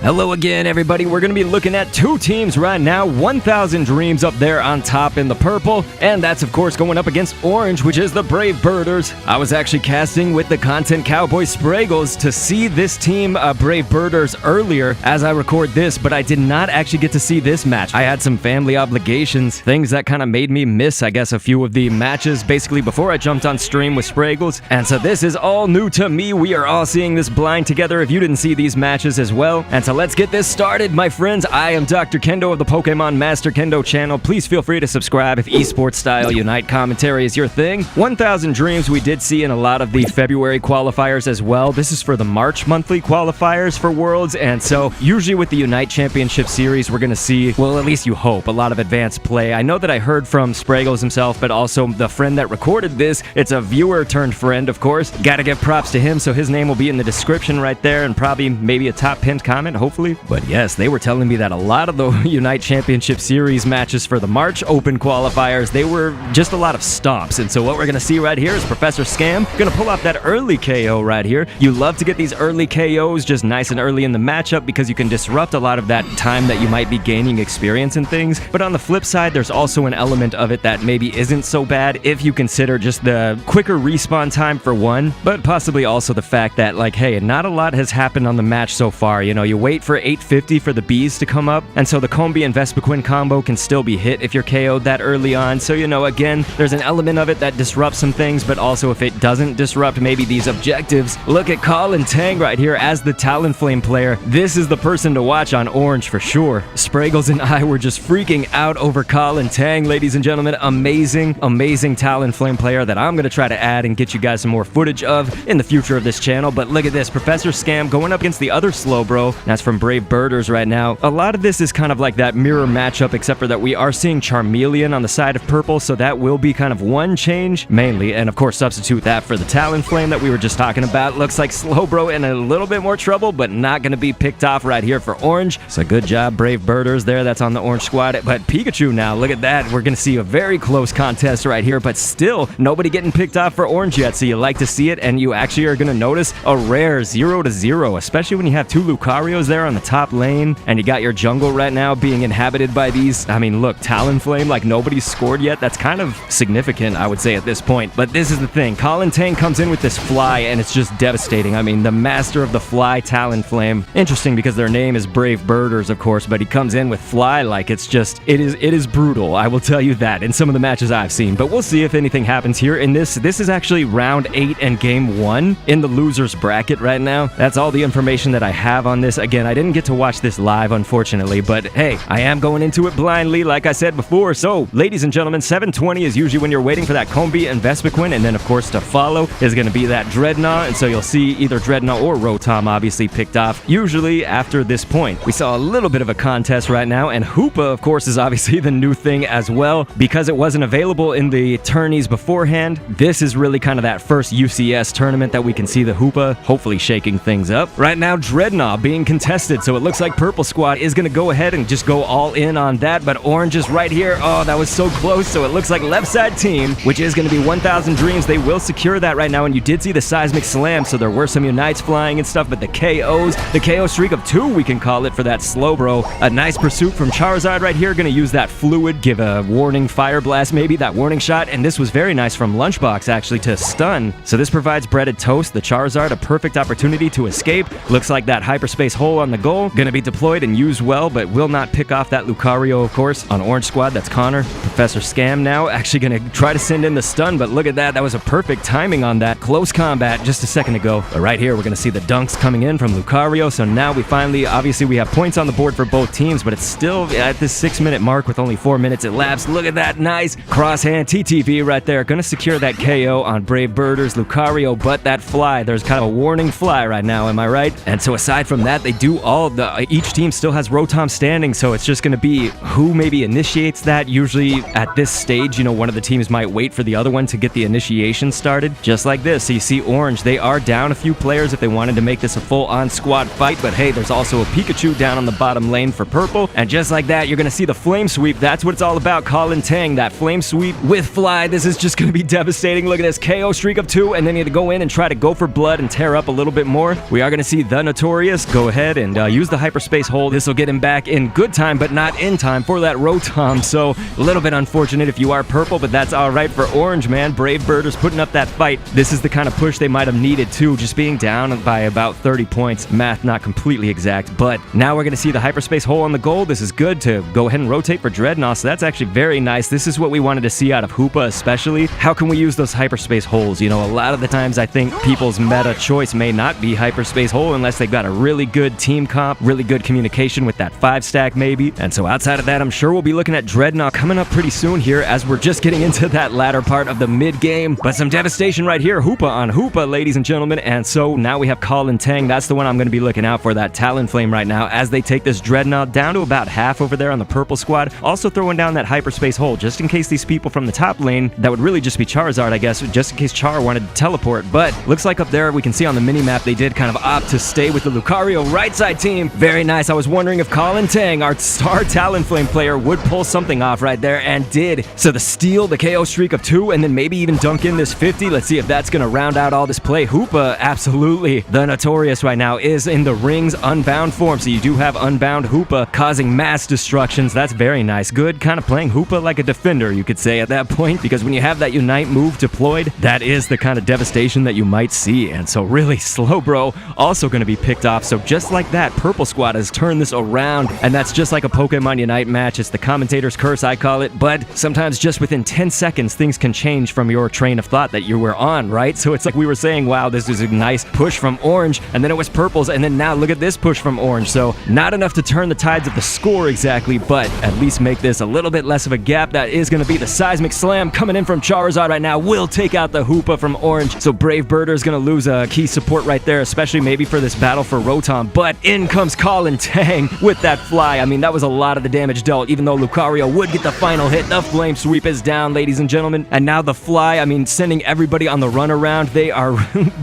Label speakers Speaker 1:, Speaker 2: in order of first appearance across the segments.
Speaker 1: Hello again, everybody. We're going to be looking at two teams right now. 1,000 Dreams up there on top in the purple, and that's, of course, going up against orange, which is the Brave Birders. I was actually casting with the Content Cowboy Spraggles to see this team, Brave Birders, earlier as I record this, but I did not actually get to see this match. I had some family obligations, things that kind of made me miss, I guess, a few of the matches, basically, before I jumped on stream with Spraggles. And so this is all new to me. We are all seeing this blind together if you didn't see these matches as well. And so let's get this started, my friends. I am Dr. Kendo of the Pokemon Master Kendo channel. Please feel free to subscribe if esports style Unite commentary is your thing. 1,000 Dreams we did see in a lot of the February qualifiers as well. This is for the March monthly qualifiers for Worlds, and so usually with the Unite Championship Series, we're going to see, well, at least you hope, a lot of advanced play. I know that I heard from Spraggles himself, but also the friend that recorded this. It's a viewer turned friend, of course. Gotta give props to him, so his name will be in the description right there, and probably maybe a top pinned comment, hopefully. But yes, they were telling me that a lot of the Unite Championship Series matches for the March Open Qualifiers, they were just a lot of stomps. And so what we're going to see right here is Professor Scam going to pull off that early KO right here. You love to get these early KOs just nice and early in the matchup because you can disrupt a lot of that time that you might be gaining experience and things. But on the flip side, there's also an element of it that maybe isn't so bad if you consider just the quicker respawn time for one, but possibly also the fact that, like, hey, not a lot has happened on the match so far. You know, you wait for 850 for the bees to come up, and so the Combi and Vespiquen combo can still be hit if you're KO'd that early on. So, you know, again, there's an element of it that disrupts some things, but also if it doesn't disrupt maybe these objectives. Look at Colin Tang right here as the Talonflame player. This is the person to watch on orange for sure. Spraggles and I were just freaking out over Colin Tang, ladies and gentlemen. Amazing Talonflame player that I'm going to try to add and get you guys some more footage of in the future of this channel. But look at this, Professor Scam going up against the other Slowbro. That's from Brave Birders right now. A lot of this is kind of like that mirror matchup, except for that we are seeing Charmeleon on the side of purple, so that will be kind of one change, mainly, and of course substitute that for the Talonflame that we were just talking about. Looks like Slowbro in a little bit more trouble, but not going to be picked off right here for orange. So good job, Brave Birders there. That's on the orange squad. But Pikachu now, look at that. We're going to see a very close contest right here, but still nobody getting picked off for orange yet, so you like to see it, and you actually are going to notice a rare 0-0, especially when you have two Lucarios there on the top lane, and you got your jungle right now being inhabited by these. I mean, look, Talonflame, like nobody's scored yet. That's kind of significant, I would say, at this point. But this is the thing. Colin Tang comes in with this fly, and it's just devastating. I mean, the master of the fly, Talonflame. Interesting because their name is Brave Birders, of course, but he comes in with fly like it's just, it is brutal. I will tell you that in some of the matches I've seen. But we'll see if anything happens here in this. This is actually round 8 and game 1 in the losers bracket right now. That's all the information that I have on this. Again, I didn't get to watch this live, unfortunately, but hey, I am going into it blindly, like I said before. So, ladies and gentlemen, 720 is usually when you're waiting for that Combi and Vespiquen, and then, of course, to follow is going to be that Dreadnought, and so you'll see either Dreadnought or Rotom obviously picked off, usually after this point. We saw a little bit of a contest right now, and Hoopa, of course, is obviously the new thing as well, because it wasn't available in the tourneys beforehand. This is really kind of that first UCS tournament that we can see the Hoopa hopefully shaking things up. Right now, Dreadnought being contested, so it looks like Purple Squad is going to go ahead and just go all in on that, but Orange is right here. Oh, that was so close, so it looks like left side team, which is going to be 1,000 Dreams. They will secure that right now, and you did see the Seismic Slam, so there were some Unites flying and stuff, but the KOs, the KO streak of 2, we can call it, for that Slowbro. A nice pursuit from Charizard right here, going to use that Fluid, give a warning Fire Blast, maybe that warning shot, and this was very nice from Lunchbox, actually, to stun. So this provides Breaded Toast, the Charizard, a perfect opportunity to escape. Looks like that Hyperspace Hole on the goal, going to be deployed and used well, but will not pick off that Lucario, of course. On Orange Squad, that's Connor. Professor Scam now actually going to try to send in the stun, but look at that. That was a perfect timing on that. Close combat just a second ago. But right here, we're going to see the dunks coming in from Lucario, so now we finally, obviously, we have points on the board for both teams, but it's still at this 6-minute mark with only 4 minutes elapsed. Look at that. Nice crosshand TTV right there. Going to secure that KO on Brave Birders, Lucario, but that fly, there's kind of a warning fly right now, am I right? And so aside from that, they do all the, each team still has Rotom standing, so it's just going to be who maybe initiates that. Usually at this stage, you know, one of the teams might wait for the other one to get the initiation started, just like this. So you see Orange, they are down a few players if they wanted to make this a full-on squad fight, but hey, there's also a Pikachu down on the bottom lane for Purple, and just like that, you're going to see the Flame Sweep. That's what it's all about. Colin Tang, that Flame Sweep with Fly. This is just going to be devastating. Look at this KO streak of 2, and then you have to go in and try to go for blood and tear up a little bit more. We are going to see the Notorious go ahead ahead and use the hyperspace hold. This will get him back in good time, but not in time for that Rotom. So a little bit unfortunate if you are purple, but that's all right for orange, man. Brave Birders putting up that fight. This is the kind of push they might have needed too, just being down by about 30 points. Math not completely exact, but now we're going to see the hyperspace hole on the goal. This is good to go ahead and rotate for Dreadnought, so that's actually very nice. This is what we wanted to see out of Hoopa especially. How can we use those hyperspace holes? You know, a lot of the times I think people's meta choice may not be hyperspace hole unless they've got a really good team comp, really good communication with that 5-stack maybe. And so outside of that, I'm sure we'll be looking at Dreadnought coming up pretty soon here as we're just getting into that latter part of the mid-game. But some devastation right here. Hoopa on Hoopa, ladies and gentlemen. And so now we have Colin Tang. That's the one I'm going to be looking out for, that Talonflame right now, as they take this Dreadnought down to about half over there on the purple squad. Also throwing down that hyperspace hole, just in case these people from the top lane, that would really just be Charizard, I guess, just in case Char wanted to teleport. But looks like up there, we can see on the mini-map, they did kind of opt to stay with the Lucario right side team. Very nice. I was wondering if Colin Tang, our star Talonflame player, would pull something off right there, and did. So the steal, the KO streak of 2, and then maybe even dunk in this 50. Let's see if that's going to round out all this play. Hoopa, absolutely. The Notorious right now is in the Rings Unbound form, so you do have Unbound Hoopa causing mass destructions. That's very nice. Good, kind of playing Hoopa like a defender, you could say at that point, because when you have that Unite move deployed, that is the kind of devastation that you might see. And so really, Slowbro also going to be picked off. So just like that, Purple Squad has turned this around, and that's just like a Pokemon Unite match. It's the commentator's curse, I call it, but sometimes just within 10 seconds, things can change from your train of thought that you were on, right? So it's like we were saying, wow, this was a nice push from Orange, and then it was Purple's, and then now look at this push from Orange. So not enough to turn the tides of the score exactly, but at least make this a little bit less of a gap. That is going to be the Seismic Slam coming in from Charizard right now. Will take out the Hoopa from Orange. So Brave Birder is going to lose a key support right there, especially maybe for this battle for Rotom. But in comes Colin Tang with that fly. I mean, that was a lot of the damage dealt, even though Lucario would get the final hit. The Flame Sweep is down, ladies and gentlemen. And now the fly, I mean, sending everybody on the run around. They are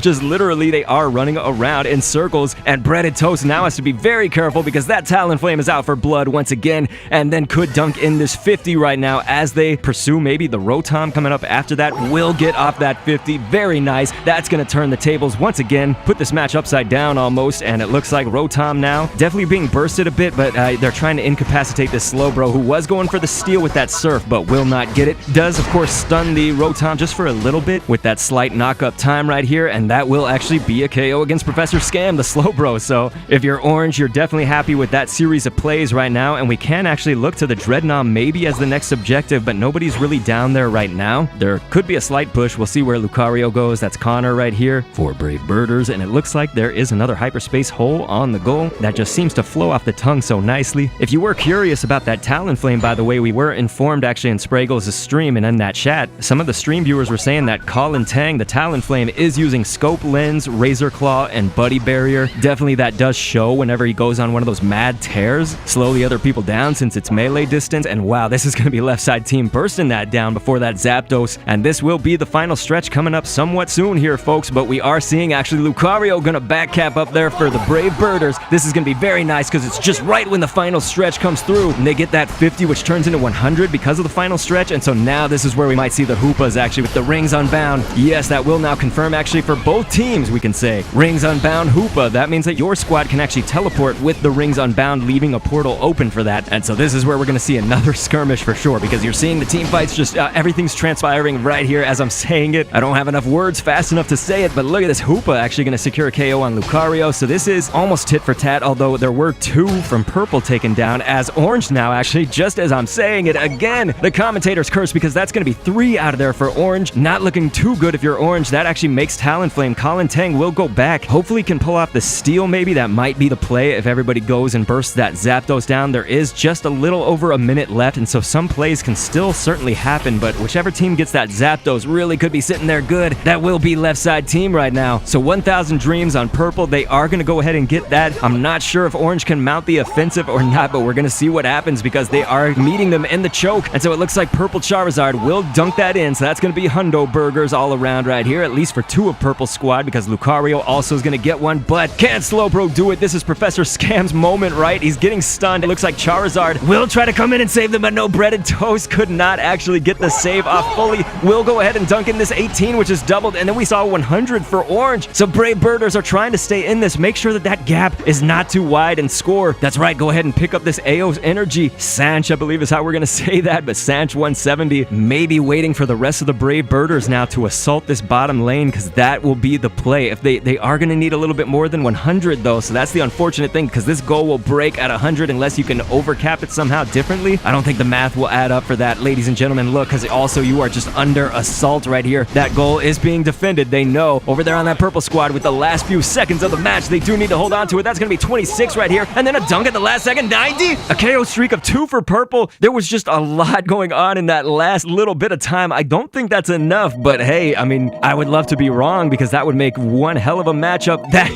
Speaker 1: just literally, they are running around in circles. And Breaded Toast now has to be very careful because that Talonflame is out for blood once again, and then could dunk in this 50 right now as they pursue maybe the Rotom coming up after that. Will get off that 50. Very nice. That's going to turn the tables once again, put this match upside down almost, and it looks like Rotom now definitely being bursted a bit, but they're trying to incapacitate this Slowbro, who was going for the steal with that Surf, but will not get it. Does, of course, stun the Rotom just for a little bit with that slight knock-up time right here, and that will actually be a KO against Professor Scam, the Slowbro. So if you're Orange, you're definitely happy with that series of plays right now, and we can actually look to the Dreadnought maybe as the next objective, but nobody's really down there right now. There could be a slight push. We'll see where Lucario goes. That's Connor right here for Brave Birders, and it looks like there is another hyperspace hole on the goal. That just seems to flow off the tongue so nicely. If you were curious about that Talonflame, by the way, we were informed actually in Spraggles' stream and in that chat, some of the stream viewers were saying that Colin Tang, the Talonflame, is using Scope Lens, Razor Claw, and Buddy Barrier. Definitely that does show whenever he goes on one of those mad tears, slow the other people down since it's melee distance. And wow, this is going to be left side team bursting that down before that Zapdos, and this will be the final stretch coming up somewhat soon here, folks. But we are seeing actually Lucario gonna back cap up there for the Brave Birders. This is gonna be very nice because it's just right when the final stretch comes through, and they get that 50, which turns into 100 because of the final stretch. And so now this is where we might see the Hoopas actually with the Rings Unbound. Yes, that will now confirm actually for both teams, we can say. Rings Unbound Hoopa. That means that your squad can actually teleport with the Rings Unbound, leaving a portal open for that. And so this is where we're gonna see another skirmish for sure, because you're seeing the team fights, just everything's transpiring right here as I'm saying it. I don't have enough words fast enough to say it, but look at this Hoopa actually going to secure a KO on Lucario. So this is almost tit for tat, although there were 2 from Purple taken down, as Orange now actually, just as I'm saying it again, the commentator's curse, because that's going to be 3 out of there for Orange. Not looking too good if you're Orange. That actually makes Talonflame. Colin Tang will go back. Hopefully can pull off the steal maybe. That might be the play if everybody goes and bursts that Zapdos down. There is just a little over a minute left, and so some plays can still certainly happen, but whichever team gets that Zapdos really could be sitting there good. That will be left side team right now. So 1,000 Dreams on Purple. They are going to go ahead and get that. I'm not sure if Orange can mount the offensive or not, but we're going to see what happens because they are meeting them in the choke. And so it looks like Purple Charizard will dunk that in. So that's going to be Hundo Burgers all around right here, at least for 2 of Purple's squad, because Lucario also is going to get one. But can Slowbro do it? This is Professor Scam's moment, right? He's getting stunned. It looks like Charizard will try to come in and save them, but no, Breaded Toast could not actually get the save off fully. Will go ahead and dunk in this 18, which is doubled, and then we saw 100 for Orange. So Brave Birders are trying to stay in this, make sure that that gap gap is not too wide and score. That's right, go ahead and pick up this AO's energy. Sanch, I believe is how we're going to say that, but Sanch 170 maybe waiting for the rest of the Brave Birders now to assault this bottom lane, because that will be the play. If they are going to need a little bit more than 100 though, so that's the unfortunate thing, because this goal will break at 100 unless you can overcap it somehow differently. I don't think the math will add up for that, ladies and gentlemen. Look, because also you are just under assault right here. That goal is being defended. They know over there on that purple squad with the last few seconds of the match, they do need to hold on to it. That's going to be 26 right here, and then a dunk at the last second, 90. A KO streak of 2 for purple. There was just a lot going on in that last little bit of time. I don't think that's enough, but hey, I mean, I would love to be wrong, because that would make one hell of a matchup. That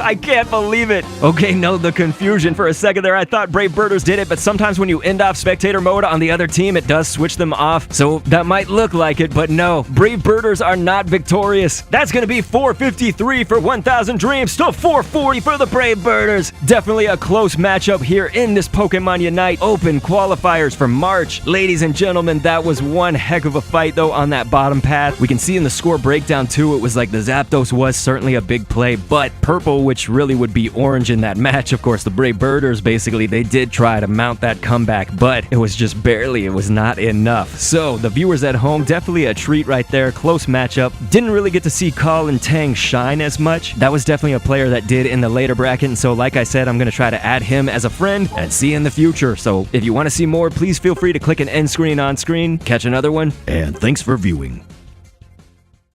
Speaker 1: I can't believe it. Okay, no, the confusion for a second there. I thought Brave Birders did it, but sometimes when you end off spectator mode on the other team, it does switch them off. So that might look like it, but no, Brave Birders are not victorious. That's going to be 453 for 1000 Dreams to 440 for the Brave Birders. Definitely a close matchup here in this Pokemon Unite Open Qualifiers for March. Ladies and gentlemen, that was one heck of a fight though on that bottom path. We can see in the score breakdown too, it was like the Zapdos was certainly a big play, but purple, which really would be orange in that match, of course, the Brave Birders, basically, they did try to mount that comeback, but it was just barely, it was not enough. So the viewers at home, definitely a treat right there. Close matchup. Didn't really get to see Call and Tang shine as much. That was definitely a player that did in the later bracket, and so like I said, I'm going to try to add him as a friend and see in the future. So if you want to see more, please feel free to click an end screen on screen. Catch another one, and thanks for viewing.